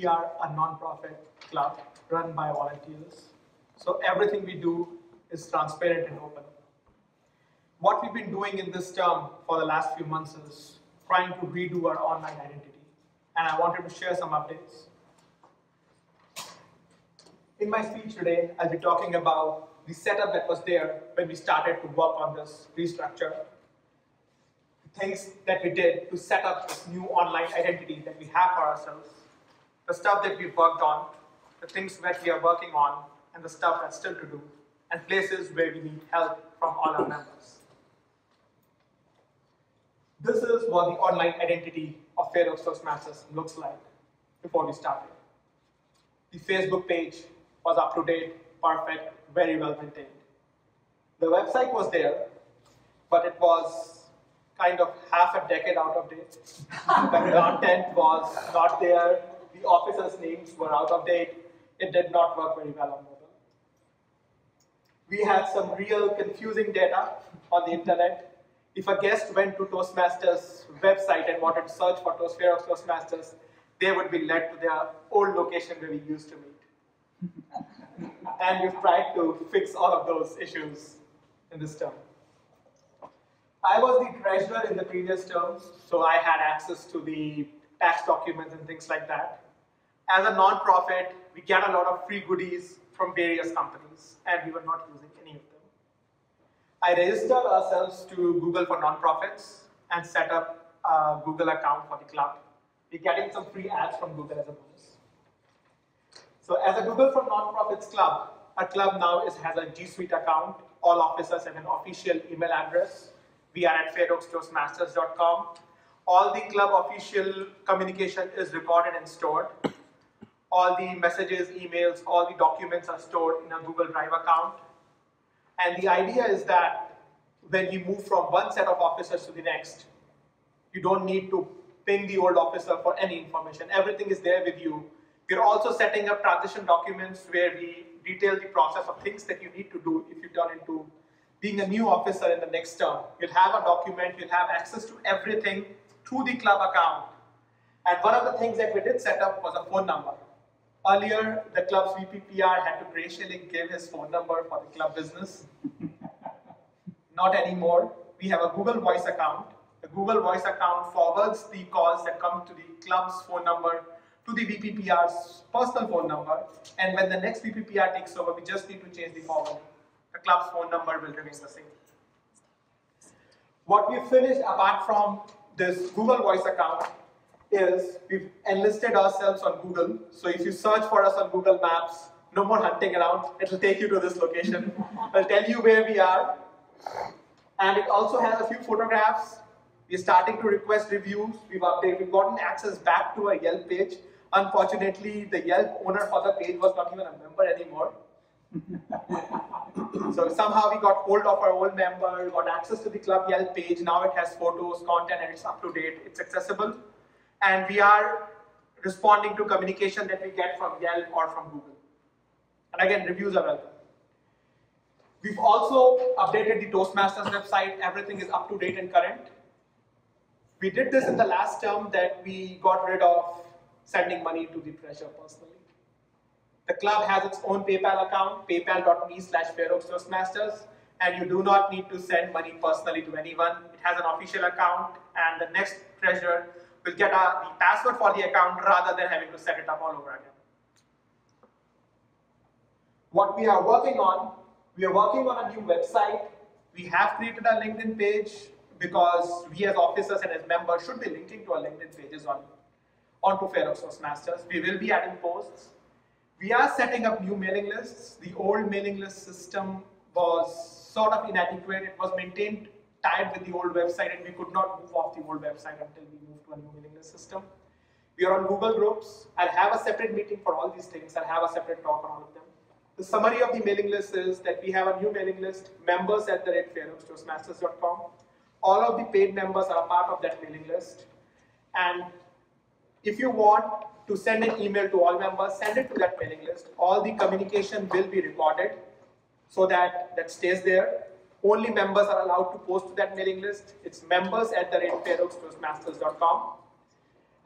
We are a non-profit club run by volunteers. So everything we do is transparent and open. What we've been doing in this term for the last few months is trying to redo our online identity. And I wanted to share some updates. In my speech today, I'll be talking about the setup that was there when we started to work on this restructure. Things that we did to set up this new online identity that we have for ourselves. The stuff that we've worked on, the things that we are working on, and the stuff that's still to do, and places where we need help from all our members. This is what the online identity of Fair Oaks Toastmasters looks like before we started. The Facebook page was up to date, perfect, very well maintained. The website was there, but it was kind of half a decade out of date. The content was not there. The officers' names were out of date. It did not work very well on mobile. We had some real confusing data on the internet. If a guest went to Toastmasters website and wanted to search for Fair Oaks Toastmasters, they would be led to their old location where we used to meet. And we've tried to fix all of those issues in this term. I was the treasurer in the previous terms, so I had access to the tax documents and things like that. As a non-profit, we get a lot of free goodies from various companies, and we were not using any of them. I registered ourselves to Google for Nonprofits and set up a Google account for the club. We're getting some free ads from Google as a bonus. So as a Google for Nonprofits club, our club now has a G Suite account. All officers have an official email address. We are at fairoakstoastmasters.com. All the club official communication is recorded and stored. All the messages, emails, all the documents are stored in a Google Drive account. And the idea is that when you move from one set of officers to the next, you don't need to ping the old officer for any information. Everything is there with you. We're also setting up transition documents where we detail the process of things that you need to do if you turn into being a new officer in the next term. You'll have a document, you'll have access to everything through the club account. And one of the things that we did set up was a phone number. Earlier, the club's VPPR had to racially give his phone number for the club business. Not anymore. We have a Google Voice account. The Google Voice account forwards the calls that come to the club's phone number to the VPPR's personal phone number. And when the next VPPR takes over, we just need to change the forwarding. The club's phone number will remain the same. What we've finished apart from this Google Voice account is we've enlisted ourselves on Google. So if you search for us on Google Maps, no more hunting around. It'll take you to this location. It'll tell you where we are. And it also has a few photographs. We're starting to request reviews. We've gotten access back to a Yelp page. Unfortunately, the Yelp owner for the page was not even a member anymore. So somehow we got hold of our old member, got access to the club Yelp page. Now it has photos, content, and it's up to date. It's accessible. And we are responding to communication that we get from Yelp or from Google. And again, reviews are welcome. We've also updated the Toastmasters website. Everything is up to date and current. We did this in the last term that we got rid of sending money to the treasurer personally. The club has its own PayPal account, paypal.me/fairoakstoastmasters, and you do not need to send money personally to anyone. It has an official account, and the next treasurer will get the password for the account rather than having to set it up all over again. What we are working on a new website. We have created a LinkedIn page because we as officers and as members should be linking to our LinkedIn pages onto Fair Oaks Toastmasters. We will be adding posts. We are setting up new mailing lists. The old mailing list system was sort of inadequate. It was maintained tied with the old website, and we could not move off the old website until we moved to a new mailing list system. We are on Google Groups. I'll have a separate meeting for all these things. I'll have a separate talk on all of them. The summary of the mailing list is that we have a new mailing list, members@fairoakstoastmasters.com. All of the paid members are a part of that mailing list. And if you want to send an email to all members, send it to that mailing list. All the communication will be recorded so that stays there. Only members are allowed to post to that mailing list. It's members@fairoakstoastmasters.com.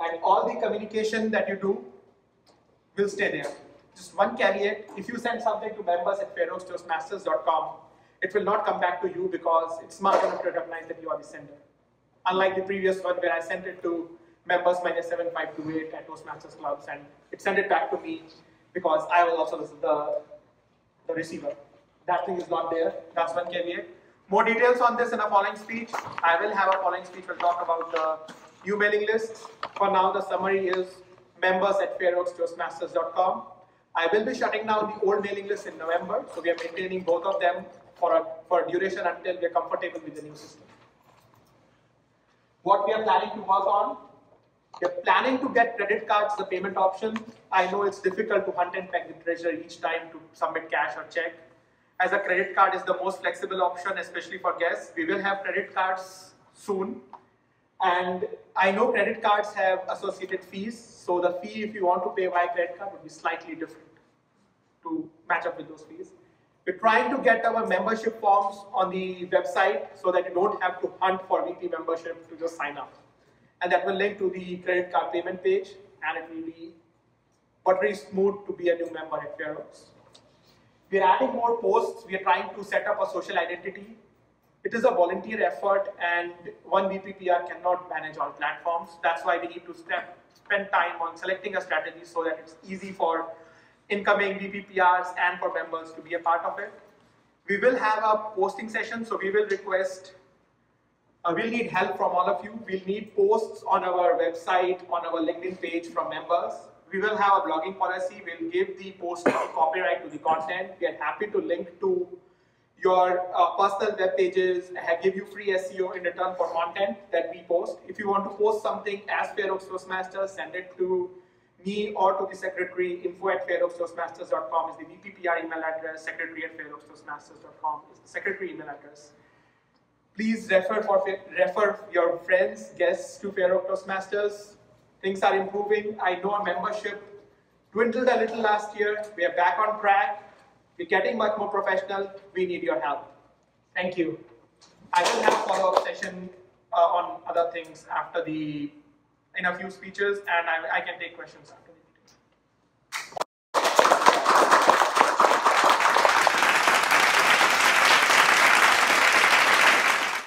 And all the communication that you do will stay there. Just one caveat, if you send something to members@fairhopetoastmasters.com, it will not come back to you because it's not going to recognize that you are the sender. Unlike the previous one where I sent it to members-7528@Toastmasters Clubs, and it sent it back to me because I was also the receiver. That thing is not there. That's one caveat. More details on this in a following speech. I will have a following speech. We'll talk about the new mailing lists. For now, the summary is members@fairhopetoastmasters.com. I will be shutting down the old mailing list in November, so we are maintaining both of them for a duration until we are comfortable with the new system. What we are planning to work on, we are planning to get credit cards, the payment option. I know it's difficult to hunt and peg the treasurer each time to submit cash or check. As a credit card is the most flexible option, especially for guests. We will have credit cards soon. And I know credit cards have associated fees, so the fee if you want to pay via credit card would be slightly different to match up with those fees. We're trying to get our membership forms on the website so that you don't have to hunt for VP membership to just sign up. And that will link to the credit card payment page, and it will be buttery smooth to be a new member at Fairhopes. We're adding more posts. We are trying to set up a social identity. It is a volunteer effort, and one VPPR cannot manage all platforms. That's why we need to spend time on selecting a strategy so that it's easy for incoming VPPRs and for members to be a part of it. We will have a posting session, so we will request, we'll need help from all of you. We'll need posts on our website, on our LinkedIn page from members. We will have a blogging policy. We'll give the post copyright to the content. We are happy to link to your personal web pages, give you free SEO in return for content that we post. If you want to post something as Fairhopes Toastmasters, send it to me or to the secretary. info@fairhopetoastmasters.com is the VPPR email address. secretary@fairhopetoastmasters.com is the secretary email address. Please refer your friends, guests to Fairhopes Toastmasters. Things are improving. I know our membership dwindled a little last year. We are back on track. We're getting much more professional. We need your help. Thank you. I will have a follow-up session on other things after in a few speeches, and I can take questions after.